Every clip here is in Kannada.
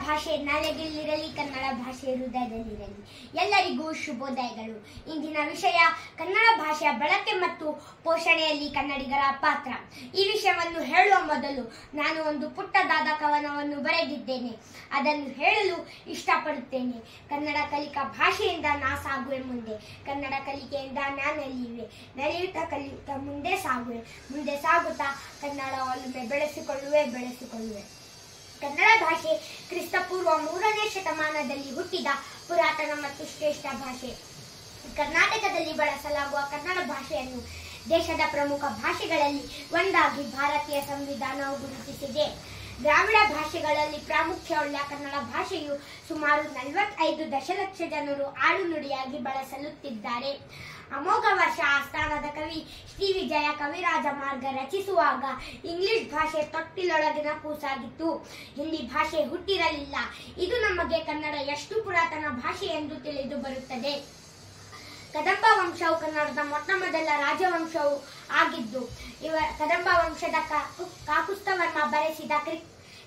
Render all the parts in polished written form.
ಭಾಷೆ ನಾಳೆಯಲ್ಲಿರಲಿ, ಕನ್ನಡ ಭಾಷೆ ಹೃದಯದಲ್ಲಿರಲಿ. ಎಲ್ಲರಿಗೂ ಶುಭೋದಯಗಳು. ಇಂದಿನ ವಿಷಯ ಕನ್ನಡ ಭಾಷೆಯ ಬಳಕೆ ಮತ್ತು ಪೋಷಣೆಯಲ್ಲಿ ಕನ್ನಡಿಗರ ಪಾತ್ರ. ಈ ವಿಷಯವನ್ನು ಹೇಳುವ ಮೊದಲು ನಾನು ಒಂದು ಪುಟ್ಟದಾದ ಕವನವನ್ನು ಬರೆದಿದ್ದೇನೆ. ಅದನ್ನು ಹೇಳಲು ಇಷ್ಟಪಡುತ್ತೇನೆ. ಕನ್ನಡ ಕಲಿಕಾ ಭಾಷೆಯಿಂದ ನಾ ಸಾಗುವೆ ಮುಂದೆ, ಕನ್ನಡ ಕಲಿಕೆಯಿಂದ ನಾನಲ್ಲಿವೆ, ನಡೆಯುತ್ತಾ ಕಲಿಯುತ್ತಾ ಮುಂದೆ ಸಾಗುತ್ತಾ ಕನ್ನಡ ಒಲುಮೆ ಬೆಳೆಸಿಕೊಳ್ಳುವೆ. ಕನ್ನಡ ಭಾಷೆ ಕ್ರಿಸ್ತಪೂರ್ವ 3ನೇ ಶತಮಾನದಲ್ಲಿ ಹುಟ್ಟಿದ ಪುರಾತನ ಮತ್ತು ಶ್ರೇಷ್ಠ ಭಾಷೆ. ಕರ್ನಾಟಕದಲ್ಲಿ ಬಳಸಲಾಗುವ ಕನ್ನಡ ಭಾಷೆಯನ್ನು ದೇಶದ ಪ್ರಮುಖ ಭಾಷೆಗಳಲ್ಲಿ ಒಂದಾಗಿ ಭಾರತೀಯ ಸಂವಿಧಾನವು ಗುರುತಿಸಿದೆ. ಗ್ರಾಮೀಣ ಭಾಷೆಗಳಲ್ಲಿ ಪ್ರಾಮುಖ್ಯವುಳ್ಳ ಕನ್ನಡ ಭಾಷೆಯು ಸುಮಾರು 45 ದಶಲಕ್ಷ ಜನರು ಆಡುನುಡಿಯಾಗಿ ಬಳಸಲುತ್ತಿದ್ದಾರೆ. ಅಮೋಘ ವರ್ಷ ಆಸ್ಥಾನದ ಕವಿ ಶ್ರೀ ವಿಜಯ ಕವಿರಾಜ ಮಾರ್ಗ ರಚಿಸುವಾಗ ಇಂಗ್ಲಿಷ್ ಭಾಷೆ ತೊಟ್ಟಿಲೊಳಗಿನ ಕೂಸಾಗಿತ್ತು. ಹಿಂದಿ ಭಾಷೆ ಹುಟ್ಟಿರಲಿಲ್ಲ. ಇದು ನಮಗೆ ಕನ್ನಡ ಎಷ್ಟು ಪುರಾತನ ಭಾಷೆ ಎಂದು ತಿಳಿದು ಬರುತ್ತದೆ. ಕದಂಬ ವಂಶವು ಕನ್ನಡದ ಮೊಟ್ಟಮೊದಲ ರಾಜವಂಶವು ಆಗಿದ್ದು, ಕದಂಬ ವಂಶದ ಕಾಕುಸ್ತವರ್ಮ ಬರೆಸಿದ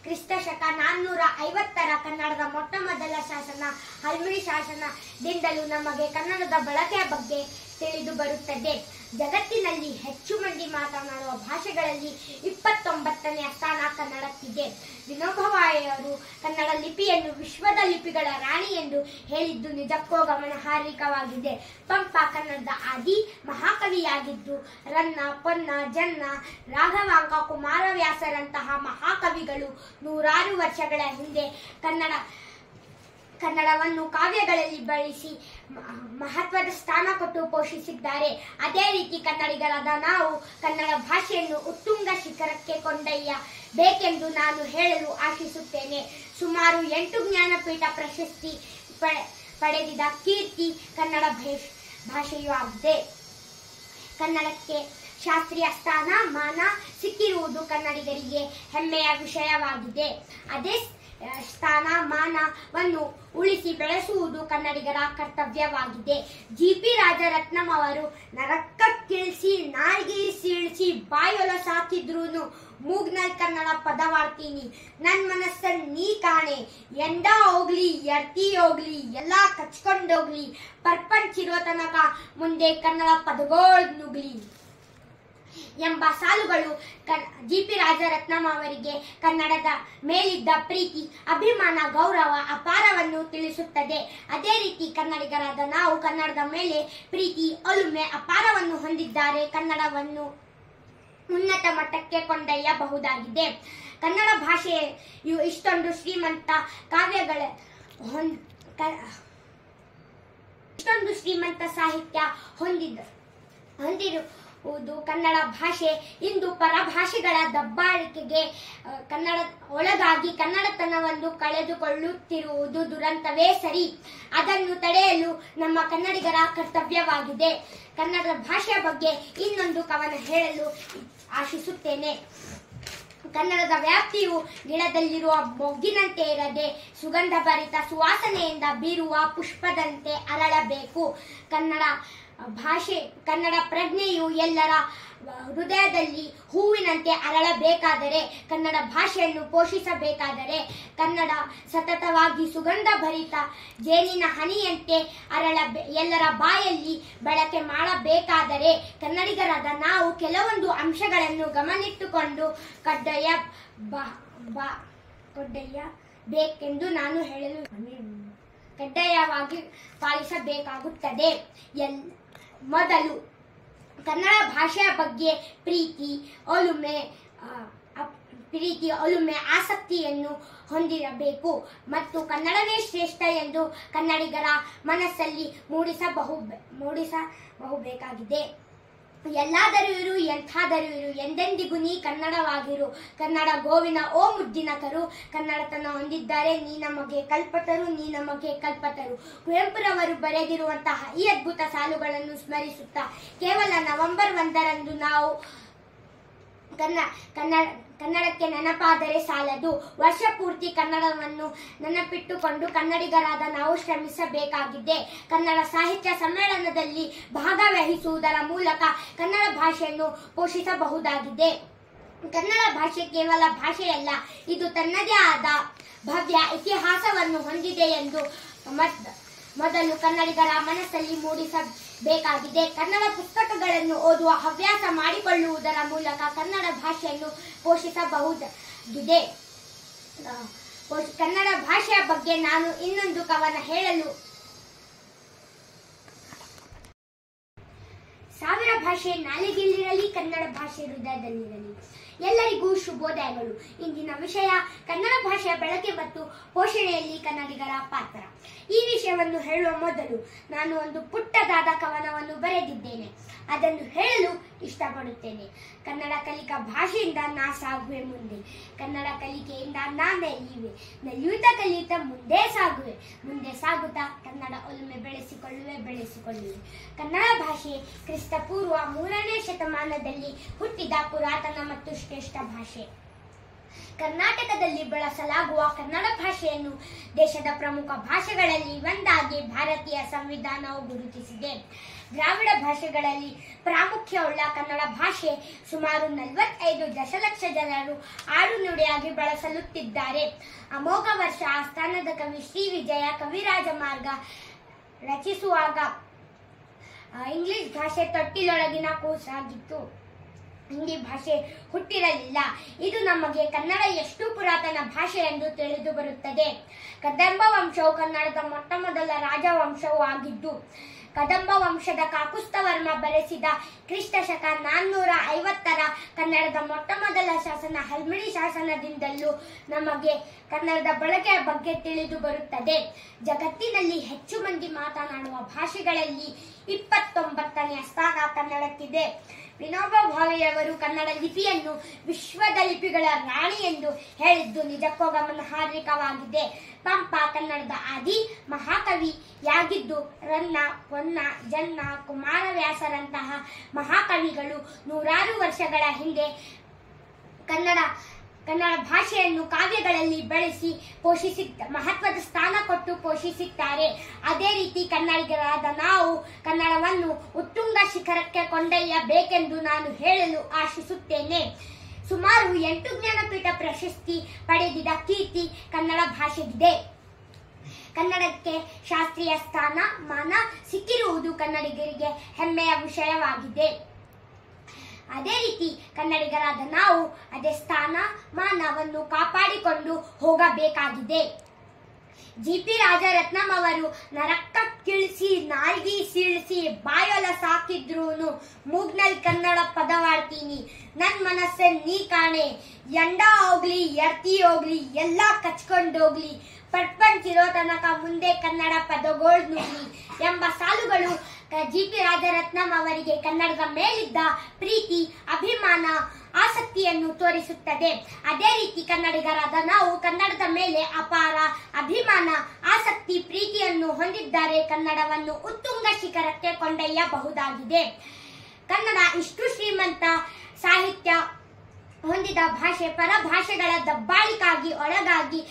ಕ್ರಿಸ್ತ ಶಕ 450ರ ಕನ್ನಡದ ಮೊಟ್ಟಮೊದಲ ಶಾಸನ ಹಲ್ಮಿಡಿ ಶಾಸನದಿಂದಲೂ ನಮಗೆ ಕನ್ನಡದ ಬಳಕೆಯ ಬಗ್ಗೆ ತಿಳಿದು ಬರುತ್ತದೆ. ಜಗತ್ತಿನಲ್ಲಿ ಹೆಚ್ಚು ಮಂದಿ ಮಾತನಾಡುವ ಭಾಷೆಗಳಲ್ಲಿ 29ನೇ ಸ್ಥಾನ ಕನ್ನಡಕ್ಕಿದೆ. ವಿನೋಬ ಭಾವೆಯವರು ಕನ್ನಡ ಲಿಪಿಯನ್ನು ವಿಶ್ವದ ಲಿಪಿಗಳ ರಾಣಿ ಎಂದು ಹೇಳಿದ್ದು ನಿಜಕ್ಕೂ ಗಮನಾರ್ಹವಾಗಿದೆ. ಪಂಪ ಕನ್ನಡದ ಆದಿ ಮಹಾಕವಿಯಾಗಿದ್ದು, ರನ್ನ, ಪೊನ್ನ, ಜನ್ನ, ರಾಘವಾಂಕ, ಕುಮಾರವ್ಯಾಸರಂತಹ ಮಹಾಕವಿಗಳು ನೂರಾರು ವರ್ಷಗಳ ಹಿಂದೆ ಕನ್ನಡವನ್ನು ಕಾವ್ಯಗಳಲ್ಲಿ ಬಳಸಿ ಮಹತ್ವದ ಸ್ಥಾನ ಕೊಟ್ಟು ಪೋಷಿಸಿದ್ದಾರೆ. ಅದೇ ರೀತಿ ಕನ್ನಡಿಗರಾದ ನಾವು ಕನ್ನಡ ಭಾಷೆಯನ್ನು ಉತ್ತುಂಗ ಶಿಖರಕ್ಕೆ ಕೊಂಡೊಯ್ಯಬೇಕೆಂದು ನಾನು ಹೇಳಲು ಆಶಿಸುತ್ತೇನೆ. ಸುಮಾರು 8 ಜ್ಞಾನಪೀಠ ಪ್ರಶಸ್ತಿ ಪಡೆದಿದ ಕೀರ್ತಿ ಕನ್ನಡ ಭಾಷೆಯೂ ಆಗಿದೆ. ಕನ್ನಡಕ್ಕೆ ಶಾಸ್ತ್ರೀಯ ಸ್ಥಾನ ಮಾನ ಸಿಕ್ಕಿರುವುದು ಕನ್ನಡಿಗರಿಗೆ ಹೆಮ್ಮೆಯ ವಿಷಯವಾಗಿದೆ. ಅದೇ ಸ್ಥಾನ ಮಾನವನ್ನು ಉಳಿಸಿ ಬೆಳೆಸುವುದು ಕನ್ನಡಿಗರ ಕರ್ತವ್ಯವಾಗಿದೆ. ಜಿ.ಪಿ. ರಾಜರತ್ನಂ ಅವರು ನರಕಕ್ಕಿಳಿಸಿ ನಾಲ್ಗೆ ಸೀಳಿಸಿ ಬಾಯೊಲಸಾಕಿದ್ರೂನು ಮೂಗ್ನಲ್ ಕನ್ನಡ ಪದವಾಡ್ತೀನಿ, ನನ್ ಮನಸ್ಸನ್ ನೀ ಕಾಣೆ, ಎಂಡ ಹೋಗ್ಲಿ ಎರ್ತಿ ಹೋಗ್ಲಿ ಎಲ್ಲಾ ಕಚ್ಕೊಂಡೋಗ್ಲಿ, ಪರ್ಪಂಚಿರೋ ತನಕ ಮುಂದೆ ಕನ್ನಡ ಪದಗೋಳ್ ನುಗ್ಲಿ ಎಂಬ ಸಾಲುಗಳು ಜಿ.ಪಿ. ರಾಜರತ್ನಂ ಅವರಿಗೆ ಕನ್ನಡದ ಮೇಲಿದ್ದ ಪ್ರೀತಿ, ಅಭಿಮಾನ, ಗೌರವ ಅಪಾರವನ್ನು ತಿಳಿಸುತ್ತದೆ. ಅದೇ ರೀತಿ ಕನ್ನಡಿಗರಾದ ನಾವು ಕನ್ನಡದ ಮೇಲೆ ಪ್ರೀತಿ, ಒಲುಮೆ ಅಪಾರವನ್ನು ಹೊಂದಿದ್ದಾರೆ. ಕನ್ನಡವನ್ನು ಉನ್ನತ ಮಟ್ಟಕ್ಕೆ ಕೊಂಡೊಯ್ಯಬಹುದಾಗಿದೆ. ಕನ್ನಡ ಭಾಷೆಯು ಇಷ್ಟೊಂದು ಶ್ರೀಮಂತ ಸಾಹಿತ್ಯ ಹೊಂದಿರುವುದು ಕನ್ನಡ ಭಾಷೆ ಇಂದು ಪರಭಾಷೆಗಳ ದಬ್ಬಾಳಿಕೆಗೆ ಒಳಗಾಗಿ ಕನ್ನಡತನವನ್ನು ಕಳೆದುಕೊಳ್ಳುತ್ತಿರುವುದು ದುರಂತವೇ ಸರಿ. ಅದನ್ನು ತಡೆಯಲು ನಮ್ಮ ಕನ್ನಡಿಗರ ಕರ್ತವ್ಯವಾಗಿದೆ. ಕನ್ನಡ ಭಾಷೆಯ ಬಗ್ಗೆ ಇನ್ನೊಂದು ಕವನ ಹೇಳಲು ಆಶಿಸುತ್ತೇನೆ. ಕನ್ನಡದ ವ್ಯಾಪ್ತಿಯು ಗಿಡದಲ್ಲಿರುವ ಮೊಗ್ಗಿನಂತೆ ಇರದೆ ಸುಗಂಧಭರಿತ ಸುವಾಸನೆಯಿಂದ ಬೀರುವ ಪುಷ್ಪದಂತೆ ಅರಳಬೇಕು. ಕನ್ನಡ ಪ್ರಜ್ಞೆಯು ಎಲ್ಲರ ಹೃದಯದಲ್ಲಿ ಹೂವಿನಂತೆ ಅರಳಬೇಕಾದರೆ, ಕನ್ನಡ ಭಾಷೆಯನ್ನು ಪೋಷಿಸಬೇಕಾದರೆ, ಕನ್ನಡ ಸತತವಾಗಿ ಸುಗಂಧಭರಿತ ಜೇನಿನ ಹನಿಯಂತೆ ಎಲ್ಲರ ಬಾಯಲ್ಲಿ ಬಳಕೆ ಮಾಡಬೇಕಾದರೆ, ಕನ್ನಡಿಗರಾದ ನಾವು ಕೆಲವೊಂದು ಅಂಶಗಳನ್ನು ಗಮನಿಟ್ಟುಕೊಂಡು ಕೊಂಡೊಯ್ಯಬೇಕೆಂದು ನಾನು ಹೇಳಲು ಕಡ್ಡಾಯವಾಗಿ ಪಾಲಿಸಬೇಕಾಗುತ್ತದೆ. ಮೊದಲು ಕನ್ನಡ ಭಾಷೆಯ ಬಗ್ಗೆ ಪ್ರೀತಿ, ಒಲುಮೆ, ಆಸಕ್ತಿಯನ್ನು ಹೊಂದಿರಬೇಕು ಮತ್ತು ಕನ್ನಡವೇ ಶ್ರೇಷ್ಠ ಎಂದು ಕನ್ನಡಿಗರ ಮನಸ್ಸಲ್ಲಿ ಮೂಡಿಸಬಹುದಾಗಿದೆ. ಎಲ್ಲಾದರೂ ಇರು, ಎಂಥಾದರೂ ಇರು, ಎಂದೆಂದಿಗೂ ನೀ ಕನ್ನಡವಾಗಿರು. ಕನ್ನಡ ಗೋವಿನ ಓ ಮುದ್ದಿನ ಕರು, ಕನ್ನಡತನ ಹೊಂದಿದ್ದಾರೆ ನೀ ನಮಗೆ ಕಲ್ಪತರು. ಕುವೆಂಪುರವರು ಬರೆದಿರುವಂತಹ ಈ ಅದ್ಭುತ ಸಾಲುಗಳನ್ನು ಸ್ಮರಿಸುತ್ತಾ ಕೇವಲ ನವೆಂಬರ್ 1ರಂದು ನಾವು ಕನ್ನಡಕ್ಕೆ ನೆನಪಾದರೆ ಸಾಲದು. ವರ್ಷ ಪೂರ್ತಿ ಕನ್ನಡವನ್ನು ನೆನಪಿಟ್ಟುಕೊಂಡು ಕನ್ನಡಿಗರಾದ ನಾವು ಶ್ರಮಿಸಬೇಕಾಗಿದೆ. ಕನ್ನಡ ಸಾಹಿತ್ಯ ಸಮ್ಮೇಳನದಲ್ಲಿ ಭಾಗವಹಿಸುವುದರ ಮೂಲಕ ಕನ್ನಡ ಭಾಷೆಯನ್ನು ಪೋಷಿಸಬಹುದಾಗಿದೆ. ಕನ್ನಡ ಭಾಷೆ ಕೇವಲ ಭಾಷೆಯಲ್ಲ, ಇದು ತನ್ನದೇ ಆದ ಭವ್ಯ ಇತಿಹಾಸವನ್ನು ಹೊಂದಿದೆ ಎಂದು ಮೊದಲು ಕನ್ನಡಿಗರ ಮನಸ್ಸಲ್ಲಿ ಮೂಡಿಸಬೇಕಾಗಿದೆ. ಕನ್ನಡ ಪುಸ್ತಕಗಳನ್ನು ಓದುವ ಹವ್ಯಾಸ ಮಾಡಿಕೊಳ್ಳುವುದರ ಮೂಲಕ ಕನ್ನಡ ಭಾಷೆಯನ್ನು ಪೋಷಿಸಬಹುದಾಗಿದೆ. ಕನ್ನಡ ಭಾಷೆಯ ಬಗ್ಗೆ ನಾನು ಇನ್ನೊಂದು ಕವನ ಹೇಳಲು ಸಾವಿರ ಭಾಷೆ ನಾಲಿಗೆಯಲ್ಲಿರಲಿ, ಕನ್ನಡ ಭಾಷೆ ಹೃದಯದಲ್ಲಿರಲಿ. ಎಲ್ಲರಿಗೂ ಶುಭೋದಯಗಳು. ಇಂದಿನ ವಿಷಯ ಕನ್ನಡ ಭಾಷೆಯ ಬಳಕೆ ಮತ್ತು ಪೋಷಣೆಯಲ್ಲಿ ಕನ್ನಡಿಗರ ಪಾತ್ರ. ಈ ವಿಷಯವನ್ನು ಹೇಳುವ ಮೊದಲು ನಾನು ಒಂದು ಪುಟ್ಟದಾದ ಕವನವನ್ನು ಬರೆದಿದ್ದೇನೆ, ಅದನ್ನು ಹೇಳಲು ಇಷ್ಟಪಡುತ್ತೇನೆ. ಕನ್ನಡ ಕಲಿಕಾ ಭಾಷೆಯಿಂದ ನಾ ಸಾಗುವೆ ಮುಂದೆ, ಕನ್ನಡ ಕಲಿಕೆಯಿಂದ ನಾ ನಲಿಯುತ್ತಾ ಕಲಿಯುತ್ತಾ ಮುಂದೆ ಸಾಗುತ್ತಾ ಕನ್ನಡ ಒಲುಮೆ ಬೆಳೆಸಿಕೊಳ್ಳುವೆ. ಕನ್ನಡ ಭಾಷೆ ಕ್ರಿಸ್ತಪೂರ್ವ 3ನೇ ಶತಮಾನದಲ್ಲಿ ಹುಟ್ಟಿದ ಪುರಾತನ ಮತ್ತು ಶ್ರೇಷ್ಠ ಭಾಷೆ. ಕರ್ನಾಟಕದಲ್ಲಿ ಬಳಸಲಾಗುವ ಕನ್ನಡ ಭಾಷೆಯನ್ನು ದೇಶದ ಪ್ರಮುಖ ಭಾಷೆಗಳಲ್ಲಿ ಒಂದಾಗಿ ಭಾರತೀಯ ಸಂವಿಧಾನವು ಗುರುತಿಸಿದೆ. ದ್ರಾವಿಡ ಭಾಷೆಗಳಲ್ಲಿ ಪ್ರಾಮುಖ್ಯವುಳ್ಳ ಕನ್ನಡ ಭಾಷೆ ಸುಮಾರು 45 ದಶಲಕ್ಷ ಜನರು ಆಡುನುಡಿಯಾಗಿ ಬಳಸಲುತ್ತಿದ್ದಾರೆ. ಅಮೋಘ ವರ್ಷ ಆಸ್ಥಾನದ ಕವಿ ಶ್ರೀ ವಿಜಯ ಕವಿರಾಜ ಮಾರ್ಗ ರಚಿಸುವಾಗ ಇಂಗ್ಲಿಷ್ ಭಾಷೆ ತೊಟ್ಟಿಲೊಳಗಿನ ಕೂಸಾಗಿತ್ತು, ಹಿಂದಿ ಭಾಷೆ ಹುಟ್ಟಿರಲಿಲ್ಲ. ಇದು ನಮಗೆ ಕನ್ನಡ ಎಷ್ಟು ಪುರಾತನ ಭಾಷೆ ಎಂದು ತಿಳಿದು ಬರುತ್ತದೆ. ಕದಂಬ ವಂಶವು ಕನ್ನಡದ ಮೊಟ್ಟಮೊದಲ ರಾಜವಂಶವೂ ಆಗಿದ್ದು, ಕದಂಬ ವಂಶದ ಕಾಕುಸ್ಥವರ್ಮ ಬರೆಸಿದ ಕ್ರಿಸ್ತ ಶಕ 450ರ ಕನ್ನಡದ ಮೊಟ್ಟಮೊದಲ ಶಾಸನ ಹಲ್ಮಿಡಿ ಶಾಸನದಿಂದಲೂ ನಮಗೆ ಕನ್ನಡದ ಬಳಕೆಯ ಬಗ್ಗೆ ತಿಳಿದು ಬರುತ್ತದೆ. ಜಗತ್ತಿನಲ್ಲಿ ಹೆಚ್ಚು ಮಂದಿ ಮಾತನಾಡುವ ಭಾಷೆಗಳಲ್ಲಿ 29ನೇ ಸ್ಥಾನ ಕನ್ನಡಕ್ಕಿದೆ. ವಿನೋಬ ಭಾವೆಯವರು ಕನ್ನಡ ಲಿಪಿಯನ್ನು ವಿಶ್ವದ ಲಿಪಿಗಳ ರಾಣಿ ಎಂದು ಹೇಳಿದ್ದು ನಿಜಕ್ಕೂ ಗಮನಾರ್ಹವಾಗಿದೆ. ಪಂಪ ಕನ್ನಡದ ಆದಿ ಮಹಾಕವಿಯಾಗಿದ್ದು, ರನ್ನ, ಪೊನ್ನ, ಜನ್ನ, ಕುಮಾರವ್ಯಾಸರಂತಹ ಮಹಾಕವಿಗಳು ನೂರಾರು ವರ್ಷಗಳ ಹಿಂದೆ ಕನ್ನಡ ಭಾಷೆಯನ್ನು ಕಾವ್ಯಗಳಲ್ಲಿ ಬಳಸಿ ಮಹತ್ವದ ಸ್ಥಾನ ಕೊಟ್ಟು ಪೋಷಿಸಿದ್ದಾರೆ. ಅದೇ ರೀತಿ ಕನ್ನಡಿಗರಾದ ನಾವು ಕನ್ನಡವನ್ನು ಉತ್ತುಂಗ ಶಿಖರಕ್ಕೆ ಕೊಂಡೊಯ್ಯಬೇಕೆಂದು ನಾನು ಹೇಳಲು ಆಶಿಸುತ್ತೇನೆ. ಸುಮಾರು 8 ಜ್ಞಾನಪೀಠ ಪ್ರಶಸ್ತಿ ಪಡೆದಿದ್ದ ಕೀರ್ತಿ ಕನ್ನಡ ಭಾಷೆಗಿದೆ. ಕನ್ನಡಕ್ಕೆ ಶಾಸ್ತ್ರೀಯ ಸ್ಥಾನ ಮಾನ ಸಿಕ್ಕಿರುವುದು ಕನ್ನಡಿಗರಿಗೆ ಹೆಮ್ಮೆಯ ವಿಷಯವಾಗಿದೆ. ಅದೇ ರೀತಿ ಕನ್ನಡಿಗರಾದ ನಾವು ಅದೇ ಸ್ಥಾನ ಮಾನವನ್ನು ಕಾಪಾಡಿಕೊಂಡು ಹೋಗಬೇಕಾಗಿದೆ. ಜಿ.ಪಿ. ರಾಜರತ್ನಂ ಅವರು ನರಕ್ಕಿಳಿಸಿ ನಾಲ್ಗಿ ಸೀಳಿಸಿ ಬಾಯೊಲ ಸಾಕಿದ್ರೂನು ಮೂಗ್ನಲ್ ಕನ್ನಡ ಪದವಾಡ್ತೀನಿ, ನನ್ ಮನಸ್ಸೆ ನೀ ಕಾಣೆ, ಎಂಡ ಹೋಗ್ಲಿ ಎರ್ತಿ ಹೋಗ್ಲಿ ಎಲ್ಲ ಕಚ್ಕೊಂಡೋಗ್ಲಿ, ಪರ್ಪಂಚಿರೋ ತನಕ ಮುಂದೆ ಕನ್ನಡ ಪದಗೋಳ್ ನುಗ್ಲಿ ಎಂಬ ಸಾಲುಗಳು ಜಿ.ಪಿ. ರಾಜರತ್ನಂ ಅವರಿಗೆ ಕನ್ನಡದ ಮೇಲಿದ್ದ ಪ್ರೀತಿ, ಅಭಿಮಾನ, ಆಸಕ್ತಿಯನ್ನು ತೋರಿಸುತ್ತದೆ. ಅದೇ ರೀತಿ ಕನ್ನಡಿಗರಾದ ನಾವು ಕನ್ನಡದ ಮೇಲೆ ಅಪಾರ ಅಭಿಮಾನ, ಆಸಕ್ತಿ, ಪ್ರೀತಿಯನ್ನು ಹೊಂದಿದ್ದರೆ ಕನ್ನಡವನ್ನು ಉತ್ತುಂಗ ಶಿಖರಕ್ಕೆ ಕೊಂಡೊಯ್ಯಬಹುದಾಗಿದೆ. ಕನ್ನಡ ಇಷ್ಟು ಶ್ರೀಮಂತ ಸಾಹಿತ್ಯ ಹೊಂದಿದ ಭಾಷೆ ಪರಭಾಷೆಗಳ ದಬ್ಬಾಳಿಕೆಗೆ ಒಳಗಾಗಿ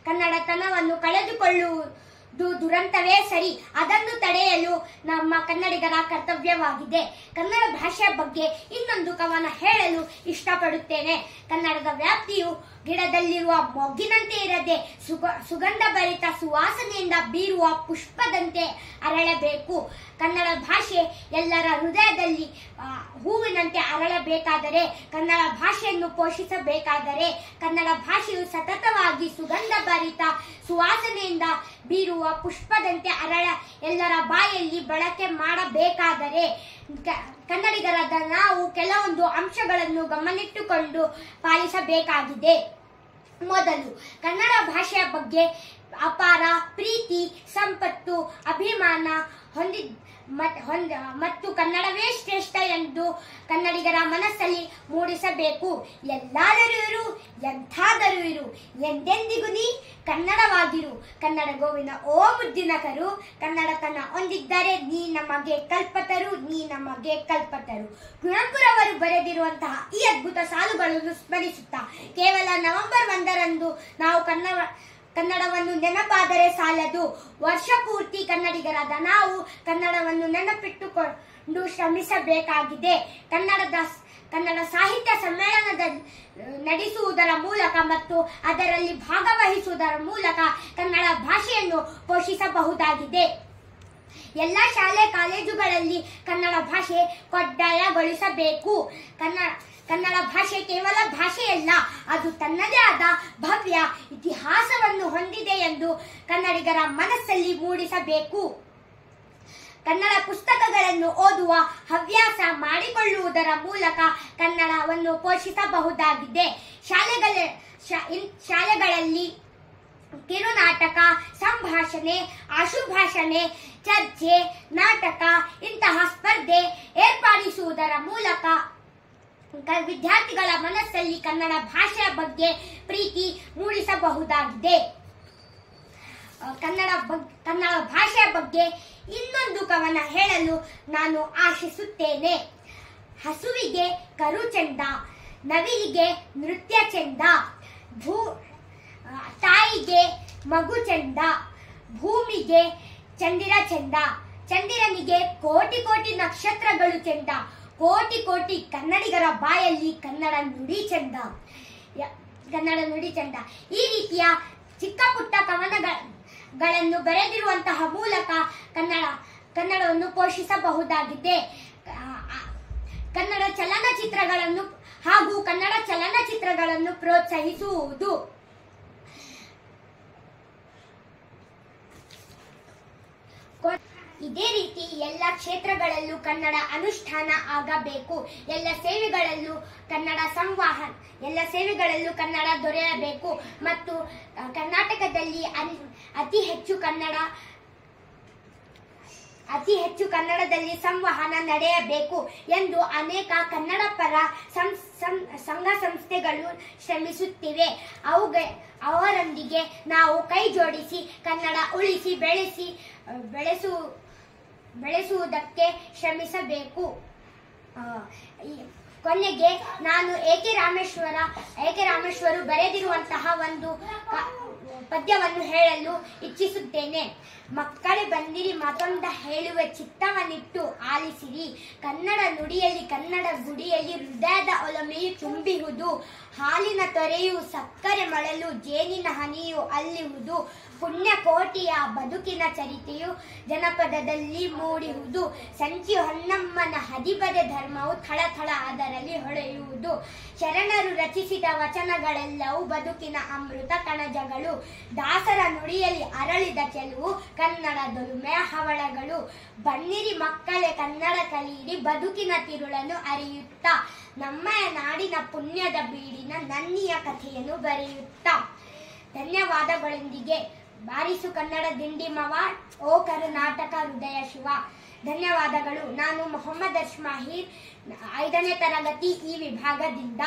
ಕನ್ನಡತನವನ್ನು ಕಳೆದುಕೊಳ್ಳುವುದು ದುರಂತವೇ ಸರಿ. ಅದನ್ನು ತಡೆಯಲು ನಮ್ಮ ಕನ್ನಡಿಗರ ಕರ್ತವ್ಯವಾಗಿದೆ. ಕನ್ನಡ ಭಾಷೆಯ ಬಗ್ಗೆ ಇನ್ನೊಂದು ಕವನ ಹೇಳಲು ಇಷ್ಟಪಡುತ್ತೇನೆ. ಕನ್ನಡದ ವ್ಯಾಪ್ತಿಯು ಗಿಡದಲ್ಲಿರುವ ಮೊಗ್ಗಿನಂತೆ ಇರದೆ ಸುಗಂಧ ಭರಿತ ಸುವಾಸನೆಯಿಂದ ಬೀರುವ ಪುಷ್ಪದಂತೆ ಅರಳಬೇಕು. ಕನ್ನಡ ಭಾಷೆ ಎಲ್ಲರ ಹೃದಯದಲ್ಲಿ ಹೂವಿನಂತೆ ಅರಳಬೇಕಾದರೆ, ಕನ್ನಡ ಭಾಷೆಯನ್ನು ಪೋಷಿಸಬೇಕಾದರೆ, ಕನ್ನಡ ಭಾಷೆಯು ಸತತವಾಗಿ ಸುಗಂಧ ಭರಿತ ಸುವಾಸನೆಯಿಂದ ಬೀರುವ ಪುಷ್ಪದಂತೆ ಎಲ್ಲರ ಬಾಯಲ್ಲಿ ಬಳಕೆ ಮಾಡಬೇಕಾದರೆ ಕನ್ನಡಿಗರಾದ ನಾವು ಕೆಲವೊಂದು ಅಂಶಗಳನ್ನು ಗಮನಿಟ್ಟುಕೊಂಡು ಪಾಲಿಸಬೇಕಾಗಿದೆ. ಮೊದಲು, ಕನ್ನಡ ಭಾಷೆಯ ಬಗ್ಗೆ ಅಪಾರ ಪ್ರೀತಿ, ಸಂಪತ್ತು, ಅಭಿಮಾನ ಮತ್ತು ಕನ್ನಡವೇ ಶ್ರೇಷ್ಠ ಎಂದು ಕನ್ನಡಿಗರ ಮನಸ್ಸಲ್ಲಿ ಮೂಡಿಸಬೇಕು. ಎಲ್ಲಾದರೂ ಇರು, ಎಂಥಾದರೂ ಇರು, ಎಂದೆಂದಿಗೂ ನೀ ಕನ್ನಡವಾಗಿರು. ಕನ್ನಡ ಗೋವಿನ ಓ ಮುದ್ದಿನ ಕರು, ಕನ್ನಡತನ ಹೊಂದಿದ್ದರೆ ನೀ ನಮಗೆ ಕಲ್ಪತರು, ನೀ ನಮಗೆ ಕಲ್ಪತರು. ಕುವೆಂಪುರವರು ಬರೆದಿರುವಂತಹ ಈ ಅದ್ಭುತ ಸಾಲುಗಳನ್ನು ಸ್ಮರಿಸುತ್ತಾ ಕೇವಲ ನವೆಂಬರ್ 1ರಂದು ನಾವು ಕನ್ನಡವನ್ನು ನೆನಪಾದರೆ ಸಾಲದು. ವರ್ಷ ಪೂರ್ತಿ ಕನ್ನಡಿಗರಾದ ನಾವು ಕನ್ನಡವನ್ನು ನೆನಪಿಟ್ಟುಕೊಂಡು ಶ್ರಮಿಸಬೇಕಾಗಿದೆ. ಕನ್ನಡ ಸಾಹಿತ್ಯ ಸಮ್ಮೇಳನದ ನಡೆಸುವುದರ ಮೂಲಕ ಮತ್ತು ಅದರಲ್ಲಿ ಭಾಗವಹಿಸುವುದರ ಮೂಲಕ ಕನ್ನಡ ಭಾಷೆಯನ್ನು ಪೋಷಿಸಬಹುದಾಗಿದೆ. ಎಲ್ಲ ಶಾಲೆ ಕಾಲೇಜುಗಳಲ್ಲಿ ಕನ್ನಡ ಭಾಷೆ ಕಡ್ಡಾಯಗೊಳಿಸಬೇಕು. ಕನ್ನಡ ಭಾಷೆ ಕೇವಲ ಭಾಷೆಯಲ್ಲ, ಅದು ತನ್ನದೇ ಆದ ಭವ್ಯ ಇತಿಹಾಸವನ್ನು ಹೊಂದಿದೆ ಎಂದು ಕನ್ನಡಿಗರ ಮನಸ್ಸಲ್ಲಿ ಮೂಡಿಸಬೇಕು. ಕನ್ನಡ ಪುಸ್ತಕಗಳನ್ನು ಓದುವ ಹವ್ಯಾಸ ಮಾಡಿಕೊಳ್ಳುವುದರ ಮೂಲಕ ಕನ್ನಡವನ್ನು ಪೋಷಿಸಬಹುದಾಗಿದೆ. ಶಾಲೆಗಳಲ್ಲಿ ಕಿರುನಾಟಕ, ಸಂಭಾಷಣೆ, ಆಶುಭಾಷಣೆ, ಚರ್ಚೆ, ನಾಟಕ ಇಂತಹ ಸ್ಪರ್ಧೆ ಏರ್ಪಡಿಸುವುದರ ಮೂಲಕ ವಿದ್ಯಾರ್ಥಿಗಳ ಮನಸ್ಸಲ್ಲಿ ಕನ್ನಡ ಭಾಷೆಯ ಬಗ್ಗೆ ಪ್ರೀತಿ ಮೂಡಿಸಬಹುದಾಗಿದೆ. ಕನ್ನಡ ಭಾಷೆಯ ಬಗ್ಗೆ ಇನ್ನೊಂದು ಕವನ ಹೇಳಲು ನಾನು ಆಶಿಸುತ್ತೇನೆ. ಹಸುವಿಗೆ ಕರು ಚೆಂದ, ನವಿಲಿಗೆ ನೃತ್ಯ ಚೆಂದ, ತಾಯಿಗೆ ಮಗು ಚೆಂದ, ಭೂಮಿಗೆ ಚಂದಿರ ಚೆಂದ, ಚಂದಿರನಿಗೆ ಕೋಟಿ ಕೋಟಿ ನಕ್ಷತ್ರಗಳು ಚೆಂದ, ಕೋಟಿ ಕೋಟಿ ಕನ್ನಡಿಗರ ಬಾಯಲ್ಲಿ ಕನ್ನಡ ನುಡಿ ಚೆಂದ. ಈ ರೀತಿಯ ಚಿಕ್ಕ ಪುಟ್ಟ ಕವನಗಳನ್ನು ಬರೆದಿರುವಂತಹ ಮೂಲಕ ಕನ್ನಡವನ್ನು ಪೋಷಿಸಬಹುದಾಗಿದೆ. ಕನ್ನಡ ಚಲನಚಿತ್ರಗಳನ್ನು ಹಾಗೂ ಕನ್ನಡ ಚಲನಚಿತ್ರಗಳನ್ನು ಪ್ರೋತ್ಸಾಹಿಸುವುದು. ಇದೇ ರೀತಿ ಎಲ್ಲ ಕ್ಷೇತ್ರಗಳಲ್ಲೂ ಕನ್ನಡ ಅನುಷ್ಠಾನ ಆಗಬೇಕು. ಎಲ್ಲ ಸೇವೆಗಳಲ್ಲೂ ಕನ್ನಡ ದೊರೆಯಬೇಕು ಮತ್ತು ಕರ್ನಾಟಕದಲ್ಲಿ ಅತಿ ಹೆಚ್ಚು ಕನ್ನಡದಲ್ಲಿ ಸಂವಹನ ನಡೆಯಬೇಕು ಎಂದು ಅನೇಕ ಕನ್ನಡ ಪರ ಸಂಘ ಸಂಸ್ಥೆಗಳು ಶ್ರಮಿಸುತ್ತಿವೆ. ಅವರೊಂದಿಗೆ ನಾವು ಕೈ ಜೋಡಿಸಿ ಕನ್ನಡ ಉಳಿಸಿ ಬೆಳೆಸುವುದಕ್ಕೆ ಶ್ರಮಿಸಬೇಕು. ಕೊನೆಗೆ ನಾನು ಎ.ಕೆ. ರಾಮೇಶ್ವರು ಬರೆದಿರುವಂತಹ ಒಂದು ಪದ್ಯವನ್ನು ಹೇಳಲು ಇಚ್ಛಿಸುತ್ತೇನೆ. ಮಕ್ಕಳೇ ಬಂದಿರಿ ಮತ್ತೊಂದ ಹೇಳುವ ಚಿತ್ತವನ್ನಿಟ್ಟು ಆಲಿಸಿರಿ. ಕನ್ನಡ ನುಡಿಯಲ್ಲಿ ಕನ್ನಡ ಗುಡಿಯಲ್ಲಿ ಹೃದಯದ ಒಲಮೆಯು ತುಂಬಿಹುದು. ಹಾಲಿನ ತೊರೆಯು ಸಕ್ಕರೆ ಮಳಲು ಜೇನಿನ ಹನಿಯು ಅಲ್ಲಿಹುದು. ಪುಣ್ಯಕೋಟಿಯ ಬದುಕಿನ ಚರಿತೆಯು ಜನಪದದಲ್ಲಿ ಮೂಡಿಹುದು. ಸಂಚಿ ಹೊನ್ನಮ್ಮನ ಹದಿಬದೆ ಧರ್ಮವು ಥಳಥಳ ಅದರಲ್ಲಿ ಹೊಳೆಯುವುದು. ಶರಣರು ರಚಿಸಿದ ವಚನಗಳೆಲ್ಲವೂ ಬದುಕಿನ ಅಮೃತ ಕಣಜಗಳು. ದಾಸರ ನುಡಿಯಲ್ಲಿ ಅರಳಿದ ಚೆಲುವು ಕನ್ನಡದೊಲುಮೆಯ ಹವಳಗಳು. ಬನ್ನಿರಿ ಮಕ್ಕಳೇ ಕನ್ನಡ ಕಲಿಯಿರಿ ಬದುಕಿನ ತಿರುಳನ್ನು ಅರಿಯುತ್ತಾ. ನಮ್ಮಯ ನಾಡಿನ ಪುಣ್ಯದ ಬೀಡಿನ ನನ್ನಿಯ ಕಥೆಯನ್ನು ಬರೆಯುತ್ತಾ. ಧನ್ಯವಾದಗಳೊಂದಿಗೆ ಬಾರಿಸು ಕನ್ನಡ ದಿಂಡಿಮವ, ಓ ಕರ್ನಾಟಕ ಹೃದಯ ಶಿವ. ಧನ್ಯವಾದಗಳು. ನಾನು ಮೊಹಮ್ಮದ್ ಅರ್ಶ್ ಮಾಹಿರ್, 5ನೇ ತರಗತಿ ಈ ವಿಭಾಗದಿಂದ.